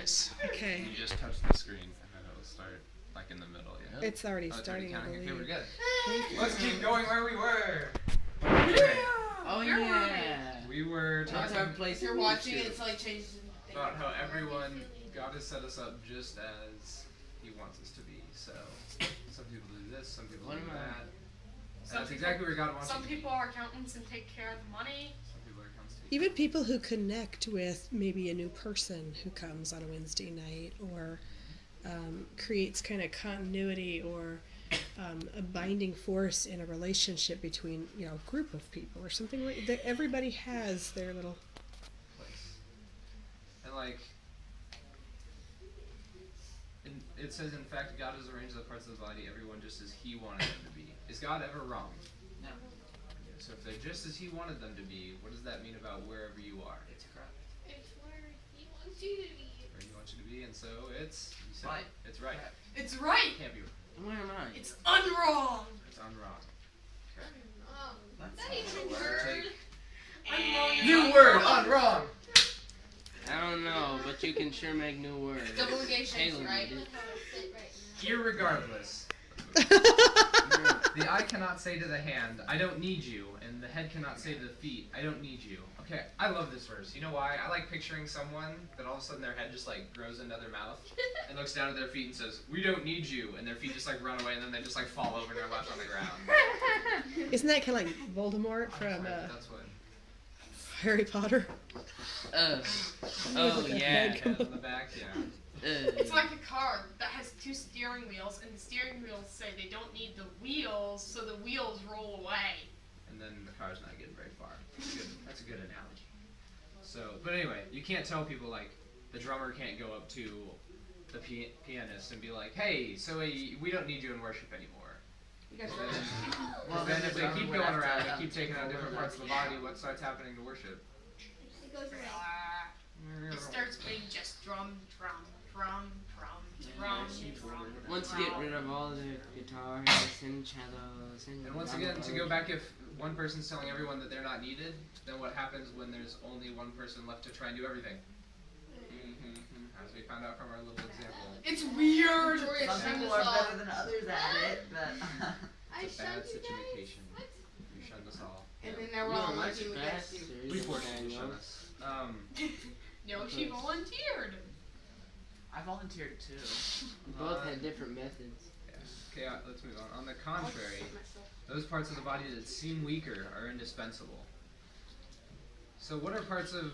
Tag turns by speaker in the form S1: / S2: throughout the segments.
S1: twice.
S2: Okay.
S1: You just touch the screen, and then it'll start like in the middle. Yeah.
S2: It's already starting. I believe.
S1: Okay, we're good. Let's keep going where we were.
S3: Oh yeah.
S1: We were talking.
S3: Our place.
S4: You're watching it, it's like changes.
S1: About how God has set us up just as He wants us to be. So some people do this, some people do that. That's exactly where God wants us to be.
S5: Some people are accountants and take care of the money.
S1: Some people are accountants.
S2: Even people who connect with maybe a new person who comes on a Wednesday night, or creates kind of continuity or a binding force in a relationship between, you know, a group of people or something like that. Everybody has their little
S1: place. And like, it says, in fact, God has arranged the parts of the body, everyone just as He wanted them to be. Is God ever wrong?
S3: No.
S1: So if they're just as He wanted them to be, what does that mean about wherever you are?
S4: It's correct.
S6: It's where He wants you to be.
S1: Where He wants you to be, and so it's
S3: right.
S1: It's right.
S5: It's right.
S1: It can't be wrong.
S3: Where am I?
S5: It's unwrong.
S1: It's unwrong.
S6: That's not even a word.
S1: New word, unwrong.
S3: I don't know, but you can sure make new words.
S4: Double negation, right?
S1: Irregardless. The eye cannot say to the hand, I don't need you, and the head cannot say to the feet, I don't need you. Okay, I love this verse. You know why? I like picturing someone that all of a sudden their head just like grows into their mouth and looks down at their feet and says, we don't need you, and their feet just like run away and then they just like fall over and they're left on the ground.
S2: Isn't that kind of like Voldemort from
S1: That's what.
S2: Harry Potter?
S3: Oh
S2: the
S3: yeah.
S2: head come
S1: On the back, yeah.
S5: It's like a car that has two steering wheels, and the steering wheels say they don't need the wheels, so the wheels roll away.
S1: And then the car's not getting very far. That's a good analogy. So, but anyway, you can't tell people like the drummer can't go up to the pianist and be like, "Hey, so we don't need you in worship anymore." Well, then if they keep going around and keep taking out different parts of the body, what starts happening to worship?
S6: It goes away.
S5: It starts being just drum, drum, drum, drum, drum, drum.
S3: Once you get rid of all the guitars and cellos
S1: And once again, to go back, if one person's telling everyone that they're not needed, then what happens when there's only one person left to try and do everything? As we found out from our little example.
S5: It's weird!
S4: Some people are better than others at it, but...
S1: It's a bad situation. You shunned us all.
S4: And then now we're all working against you.
S1: We forced you to shun us.
S5: No, she volunteered.
S4: I volunteered too.
S3: We both had different methods.
S1: Yeah. Okay, let's move on. On the contrary, those parts of the body that seem weaker are indispensable. So what are parts of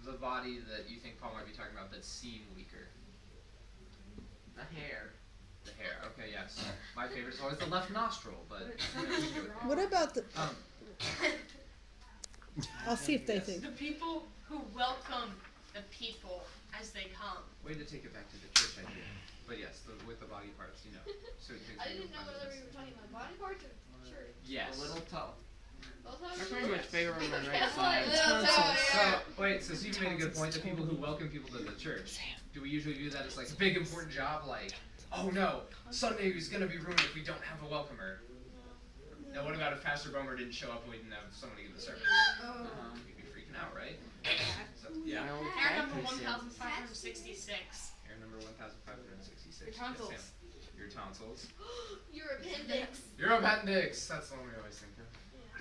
S1: the body that you think Paul might be talking about that seem weaker?
S4: The hair.
S1: The hair. Okay, yes. My favorite is always the left nostril, but
S2: What about the... I'll see if they think.
S5: The people who welcome the people as they come.
S1: way to take it back to the church idea. But yes, with the body parts, you know, certain things.
S6: I didn't know whether we were talking about body parts or church.
S1: Yes.
S4: A little toe.
S3: I pretty much favor on my right side.
S1: So Steve made a good point. The people who welcome people to the church, do we usually view that as like a big important job? Like, oh no, Sunday is going to be ruined if we don't have a welcomer. Now what about if Pastor Bomer didn't show up and we didn't have someone to give the service? We'd be freaking out, right? So, yeah.
S5: Error number 1566.
S1: Error number 1566.
S5: Your tonsils.
S1: Yes, your tonsils.
S6: Your appendix.
S1: Your appendix. That's the one we always think of.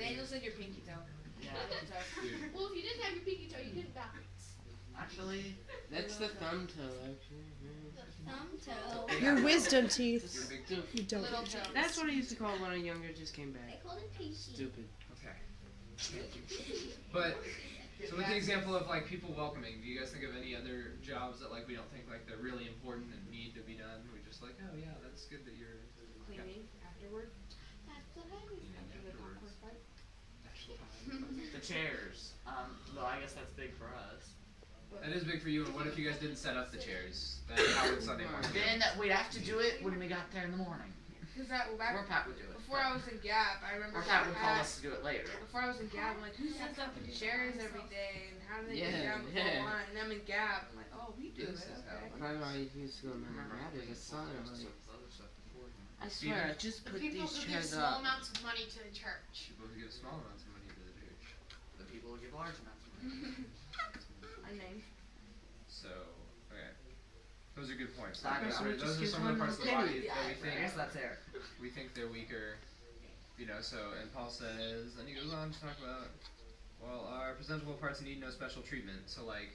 S4: Daniel said your pinky toe.
S3: Yeah.
S1: Dude.
S6: Well, if you didn't have your pinky toe, you did it backwards.
S4: Actually,
S3: That's the thumb toe, actually.
S6: The thumb toe.
S2: Your wisdom teeth.
S1: Your big toe.
S2: You don't.
S4: little toe.
S3: That's what I used to call when I younger just came
S6: They
S3: back.
S6: called it pinky.
S3: Stupid.
S1: Okay. But so with the example of like people welcoming, do you guys think of any other jobs that like we don't think like they're really important and need to be done? We're just like, oh yeah, that's good that you're
S4: Cleaning afterward.
S6: That's what I was
S4: After the popcorn fight.
S1: actually.
S4: The chairs. Well, I guess that's big for us.
S1: That is big for you. And what if you guys didn't set up the chairs? Then how would Sunday morning go?
S4: Then we'd have to do it when we got there in the morning.
S7: Because back
S4: Or Pat would do it.
S7: before I was in Gap, I remember
S4: Or Pat would call us to do it later.
S7: before I was in Gap, I'm like, who sets up the chairs every day and how do they
S3: Yeah,
S7: get down before
S3: yeah.
S7: lunch? And I'm in Gap, I'm like, oh, we do it. Okay.
S3: When I used to go to my dad, I saw it, I'm like, I swear, I just
S5: The
S3: put
S5: people
S3: these
S5: who give
S3: chairs
S5: small
S3: up.
S5: amounts of money to the church.
S1: People who give small amounts of money to the church.
S4: The people who give large amounts of money.
S7: I named.
S1: So, Those are good points.
S4: Stock
S1: Those
S4: up.
S1: are,
S3: Just
S1: those are
S3: gives
S1: some of the
S3: one
S1: parts of the
S3: little
S1: body
S3: penny.
S1: that we
S4: I
S1: think
S4: guess that's fair.
S1: we think they're weaker. You know, so, and Paul says, then he goes on to talk about, well, our presentable parts need no special treatment. So, like,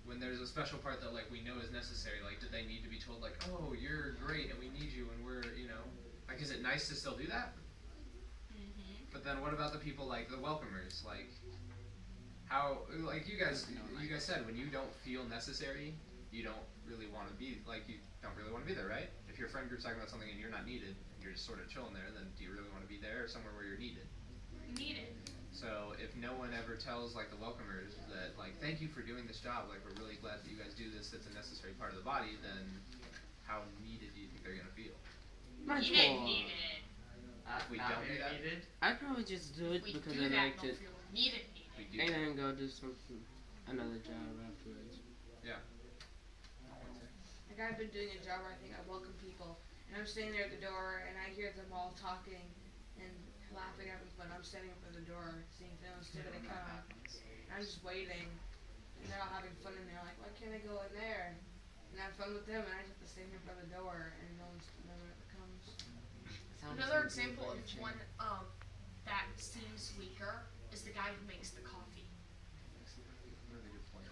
S1: when there's a special part that, like, we know is necessary, like, do they need to be told, like, oh, you're great and we need you and we're, you know, like, is it nice to still do that? But then what about the people, like, the welcomers? Like, how, like, you guys said, when you don't feel necessary, you don't really want to be, like, you don't really want to be there, right? If your friend group's talking about something and you're not needed, and you're just sort of chilling there, then do you really want to be there or somewhere where you're needed?
S5: Needed.
S1: So if no one ever tells, like, the welcomers that, like, thank you for doing this job, like, we're really glad that you guys do this, it's a necessary part of the body, then how needed do you think they're going to feel?
S5: Needed.
S1: If we
S4: Not
S1: don't do
S4: very
S1: that?
S4: needed.
S3: I'd probably just do it
S5: We
S3: because
S5: do
S3: I
S5: that,
S3: liked
S5: don't
S3: it,
S5: feel needed.
S1: We do
S3: and
S1: that.
S3: then go do something, another job afterwards.
S1: Yeah.
S7: Like I've been doing a job where I think I welcome people, and I'm standing there at the door, and I hear them all talking and laughing at me, but I'm standing up at the door, seeing if anyone's still gonna come. I'm just waiting, and they're all having fun, and they're like, "Why can't I go in there?" And have fun with them, and I just have to stand here by the door, and no one ever comes.
S5: Another example of one that seems weaker is the guy who makes the coffee.
S1: Really good point.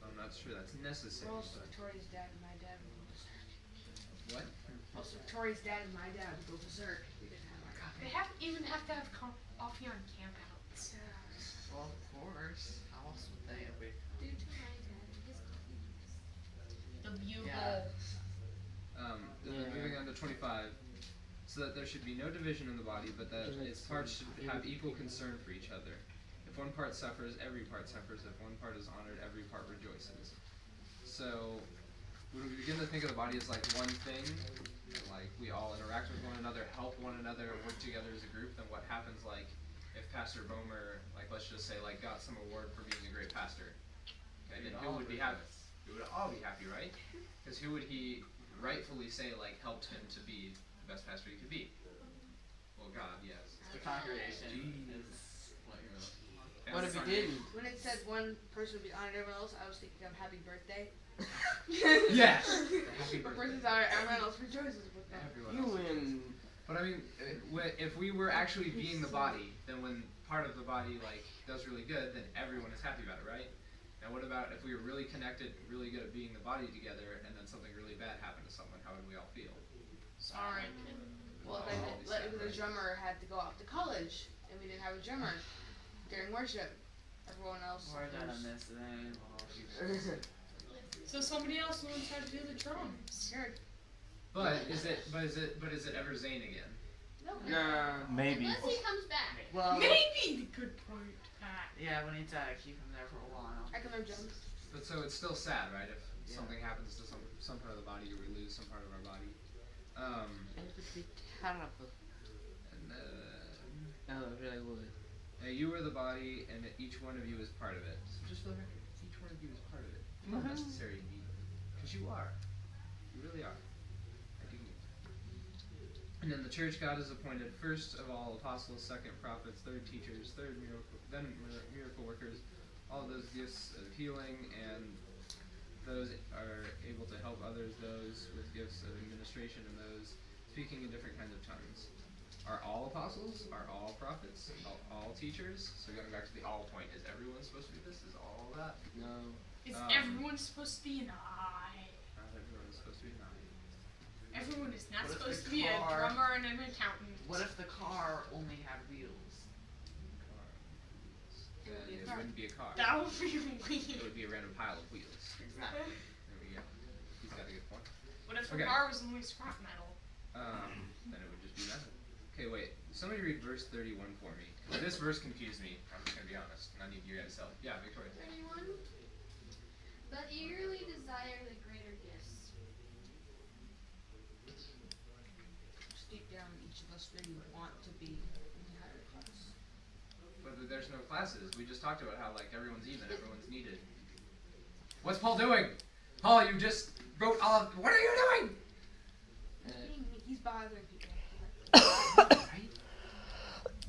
S1: I'm not sure that's necessary.
S7: Well, also
S1: But
S7: Victoria's dad and my dad would go berserk.
S1: what?
S7: Also Victoria's dad and my dad would go berserk. We didn't have our coffee.
S5: They even have to have coffee on campouts.
S4: Well, of course. How else would they? If we
S6: Due to my dad, his coffee is
S5: The bugle.
S4: Yeah.
S1: Then moving on to 25. So that there should be no division in the body, but that its parts should have equal concern for each other. If one part suffers, every part suffers. If one part is honored, every part rejoices. So, when we begin to think of the body as like one thing, like we all interact with one another, help one another, work together as a group, then what happens, like, if Pastor Bomer, like, let's just say, like, got some award for being a great pastor, okay, then who would be happy? We would all be happy, right? Because who would he rightfully say, like, helped him to be the best pastor he could be? Well, God, yes.
S4: the congregation
S1: Jeez.
S4: is what you're looking for.
S3: What if he didn't?
S7: When it said one person would be honored everyone else, I was thinking of happy birthday.
S1: Yes! Happy
S7: One
S1: birthday.
S7: person's honored, everyone else rejoices with them.
S1: Everyone
S3: You
S1: else.
S3: win.
S1: But I mean, if we were actually being the body, then when part of the body, like, does really good, then everyone is happy about it, right? Now what about if we were really connected, really good at being the body together, and then something really bad happened to someone, how would we all feel?
S5: Sorry.
S7: Well,
S1: Oh,
S7: then
S1: it's
S7: like,
S1: sad,
S7: the
S1: right?
S7: drummer had to go off to college, and we didn't have a drummer during worship. Everyone else.
S4: We're done on this then.
S5: So somebody else knows how to do the drums.
S7: Sure.
S1: But is it ever Zane again?
S6: no.
S3: Nah.
S6: Maybe. Unless he comes back.
S4: Well,
S5: Maybe the good point.
S4: yeah, we need to keep him there for a while.
S7: I can learn drums.
S1: But so it's still sad, right? If
S4: Yeah.
S1: something happens to some part of the body, or we lose some part of our body.
S3: It would be terrible.
S1: And
S3: Oh, it really would.
S1: you are the body, and each one of you is part of it. So just for the record, each one of you is part of it. You are necessary to me, because you are. You really are. I do. And then the church God has appointed first of all apostles, second prophets, third teachers, then miracle workers, all of those gifts of healing, and those are able to help others, those with gifts of administration, and those speaking in different kinds of tongues. Are all apostles? Are all prophets? All teachers? So going back to the all point, is everyone supposed to be this? Is all that?
S3: No.
S5: Is
S1: Um,
S5: everyone supposed to be an eye?
S1: Not everyone is supposed to be nine.
S5: Everyone is not
S4: What if
S5: supposed
S4: the
S5: to be a
S4: car-
S5: drummer and an accountant.
S4: What if the car only had wheels?
S1: Car.
S7: It would be a
S1: Then it
S7: car.
S1: wouldn't be a car.
S5: That would be
S1: It
S5: weird.
S1: would be a random pile of wheels.
S4: Exactly.
S1: There we go. He's got a good point.
S5: What if the
S1: Okay.
S5: car was only scrap metal?
S1: Then it would just be metal. Okay, wait. Somebody read verse 31 for me. This verse confused me. I'm just gonna be honest. And I need you guys' help. Yeah, Victoria.
S6: 31. But eagerly desire the greater gifts.
S7: Just deep down, each of us really want to be in the higher class.
S1: But there's no classes. We just talked about how like everyone's even, everyone's needed. What's Paul doing? Paul, you just wrote all of. What are you doing?
S7: He's bothering people.
S1: Right?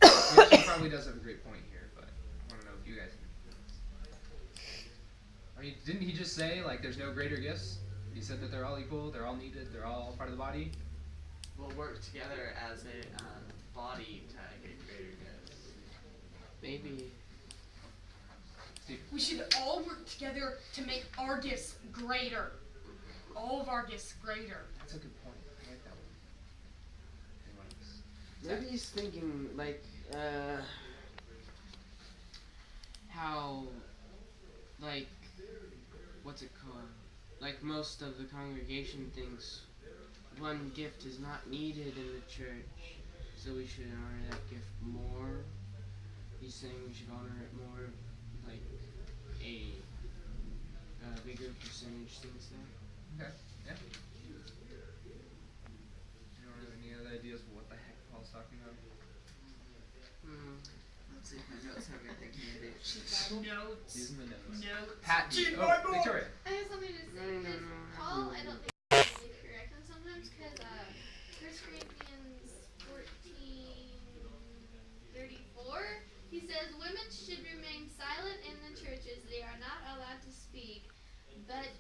S1: He actually probably does have a great point here, but I want to know if you guys. mean, didn't he just say like there's no greater gifts? He said that they're all equal, they're all needed, they're all part of the body.
S3: We'll work together as a body to get greater gifts. Maybe.
S5: We should all work together to make our gifts greater. All of our gifts greater.
S1: That's a good point. I like that one. Anyone else?
S3: Maybe he's thinking like how like what's it called? Like most of the congregation thinks one gift is not needed in the church, so we should honor that gift more. He's saying we should honor it more, like a bigger percentage thinks that.
S1: Okay. Yeah. You don't have any other ideas of what the heck Paul's talking about?
S3: Let's see if my notes have anything handy.
S5: Notes.
S1: Using the notes.
S5: Notes.
S1: Pat,
S5: Cheat
S1: oh,
S5: Bible.
S1: Victoria.
S6: I have something to say
S3: No,
S6: because
S3: no,
S6: Paul,
S3: no.
S6: I don't think is really correct on sometimes because 1 Corinthians 14:34, he says women should remain silent in the churches. They are not allowed to speak, but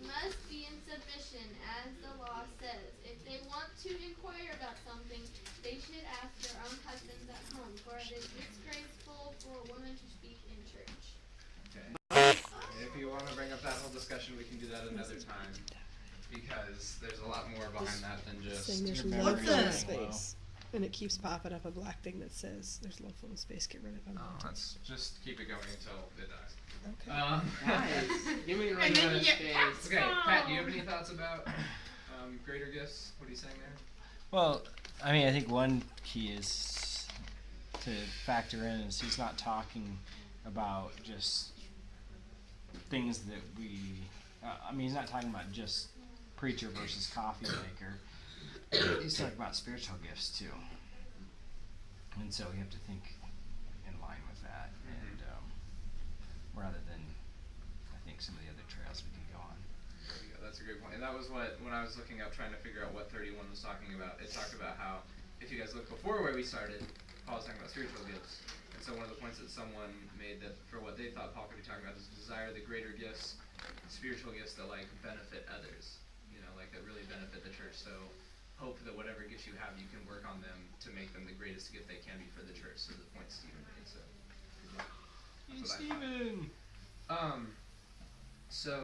S6: must be in submission as the law says. If they want to inquire about something, they should ask their own husbands at home, for it is disgraceful for a woman to speak in church.
S1: Okay. If you want to bring up that whole discussion, we can do that another time. Because there's a lot more behind that than just.
S2: Saying there's
S8: Your
S2: low
S8: memory's
S2: phone
S8: going
S2: space. And it keeps popping up a black thing that says there's low phone space, get rid of it.
S1: Oh, let's just keep it going until it dies.
S2: Okay.
S3: Guys, give me
S5: And then
S3: right
S5: you get
S3: space.
S5: Pat's
S1: Okay, Pat, do you have
S5: phone.
S1: any thoughts about greater gifts? What are you saying there?
S8: Well, I mean, I think one key is to factor in is he's not talking about just things that we. I mean, he's not talking about just preacher versus coffee maker. He's talking about spiritual gifts too, and so we have to think in line with that, and rather than I think some of the other trails we can go on.
S1: There we go. That's a great point. And that was what, when I was looking up trying to figure out what 31 was talking about, it talked about how, if you guys look before where we started, Paul was talking about spiritual gifts. And so one of the points that someone made that for what they thought Paul could be talking about is desire the greater gifts, spiritual gifts that like benefit others, you know, like that really benefit the church. So hope that whatever gifts you have, you can work on them to make them the greatest gift they can be for the church. So the point Stephen made. So that's what I thought.
S8: Steven!
S1: So